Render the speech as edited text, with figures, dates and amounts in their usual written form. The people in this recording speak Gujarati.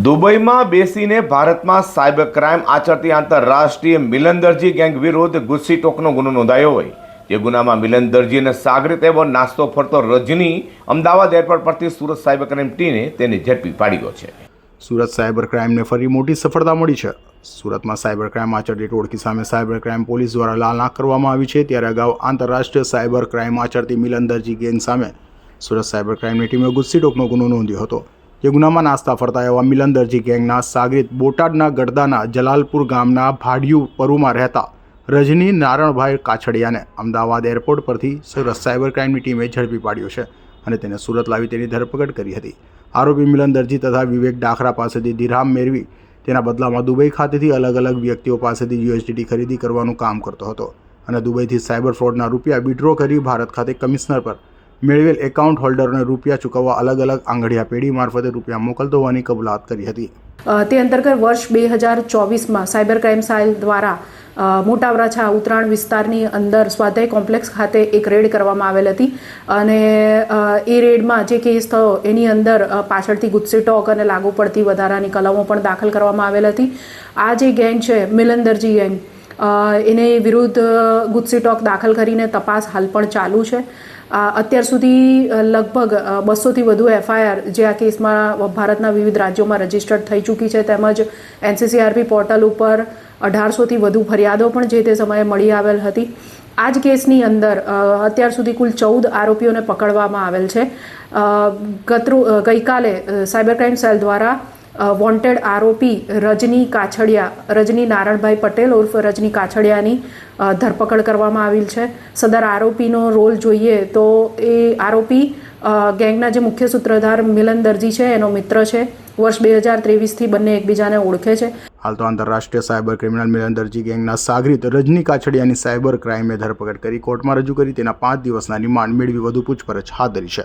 દુબઈમાં બેસીને ભારતમાં સાયબર ક્રાઇમ આચરતી આંતરરાષ્ટ્રીય મિલન દરજી ગેંગ વિરુદ્ધ ગુસ્સી ટોકનો ગુનો નોંધાયો હોય. જે ગુનામાં મિલન દરજી અને સાગરીત એવો નાસ્તો ફરતો રજની અમદાવાદ એરપોર્ટ પરથી સુરત સાયબર ક્રાઇમ ટીમે તેને ઝડપી પાડ્યો છે. સુરત સાયબર ક્રાઇમને ફરી મોટી સફળતા મળી છે. સુરતમાં સાયબર ક્રાઇમ આચરતી ટોળકી સામે સાયબર ક્રાઇમ પોલીસ દ્વારા લાલ આંખ કરવામાં આવી છે. ત્યારે અગાઉ આંતરરાષ્ટ્રીય સાયબર ક્રાઇમ આચરતી મિલન દરજી ગેંગ સામે સુરત સાયબર ક્રાઇમની ટીમે ગુસ્સી ટોકનો ગુનો નોંધ્યો હતો. જે ગુનામાં નાસ્તા ફરતા એવા મિલન દરજી ગેંગના સાગરીત બોટાદના ગડદાના જલાલપુર ગામના ભાડિયું પરુમાં રહેતા રજની નારણભાઈ કાછડિયાને અમદાવાદ એરપોર્ટ પરથી સુરત સાયબર ક્રાઇમની ટીમે ઝડપી પાડ્યો છે અને તેને સુરત લાવી તેની ધરપકડ કરી હતી. આરોપી મિલન દરજી તથા વિવેક ડાખરા પાસેથી દિરહામ મેળવી તેના બદલામાં દુબઈ ખાતેથી અલગ અલગ વ્યક્તિઓ પાસેથી USDT ખરીદી કરવાનું કામ કરતો હતો અને દુબઈથી સાયબર ફ્રોડના રૂપિયા વિડ્રો કરી ભારત ખાતે કમિશનર પર મેળવેલ એકાઉન્ટ હોલ્ડરોને રૂપિયા ચૂકવવા અલગ અલગ આંગડિયા પેઢી મારફતે રૂપિયા મોકલતો હોવાની કબૂલાત કરી હતી. તે અંતર્ગત વર્ષ 2024માં સાયબર ક્રાઇમ સેલ દ્વારા મોટા વરાછા ઉત્તરાયણ વિસ્તારની અંદર સ્વાધ્યાય કોમ્પ્લેક્સ ખાતે એક રેડ કરવામાં આવેલ હતી અને એ રેડમાં જે કેસ થયો એની અંદર પાછળથી ગુસ્સી ટોક અને લાગુ પડતી વધારાની કલમો પણ દાખલ કરવામાં આવેલ હતી. આ જે ગેંગ છે મિલન દરજી ગેંગ, એને વિરુદ્ધ ગુસ્સી ટોક દાખલ કરીને તપાસ હાલ પણ ચાલુ છે. અત્યાર સુધી લગભગ 200થી વધુ FIR જે આ કેસમાં ભારતના વિવિધ રાજ્યોમાં રજીસ્ટર્ડ થઈ ચૂકી છે, તેમજ NCCRP પોર્ટલ ઉપર 1800થી વધુ ફરિયાદો પણ જે તે સમયે મળી આવેલ હતી. આ જ કેસની અંદર અત્યાર સુધી કુલ 14 આરોપીઓને પકડવામાં આવેલ છે. ગઈકાલે સાયબર ક્રાઇમ સેલ દ્વારા વોન્ટેડ આરોપી રજની નારણભાઈ પટેલ ઉર્ફ રજની કાછડિયાની ધરપકડ કરવામાં આવેલ છે. સદર આરોપીનો રોલ જોઈએ તો એ આરોપી ગેંગના જે મુખ્ય સૂત્રધાર મિલન દરજી છે એનો મિત્ર છે. વર્ષ 2023થી બંને એકબીજાને ઓળખે છે. હાલ તો આંતરરાષ્ટ્રીય સાયબર ક્રિમિનલ મિલન દરજી ગેંગના સાગરીત રજની કાછડિયાની સાયબર ક્રાઇમે ધરપકડ કરી કોર્ટમાં રજૂ કરી તેના 5 દિવસના રિમાન્ડ મેળવી વધુ પૂછપરછ હાથ ધરી છે.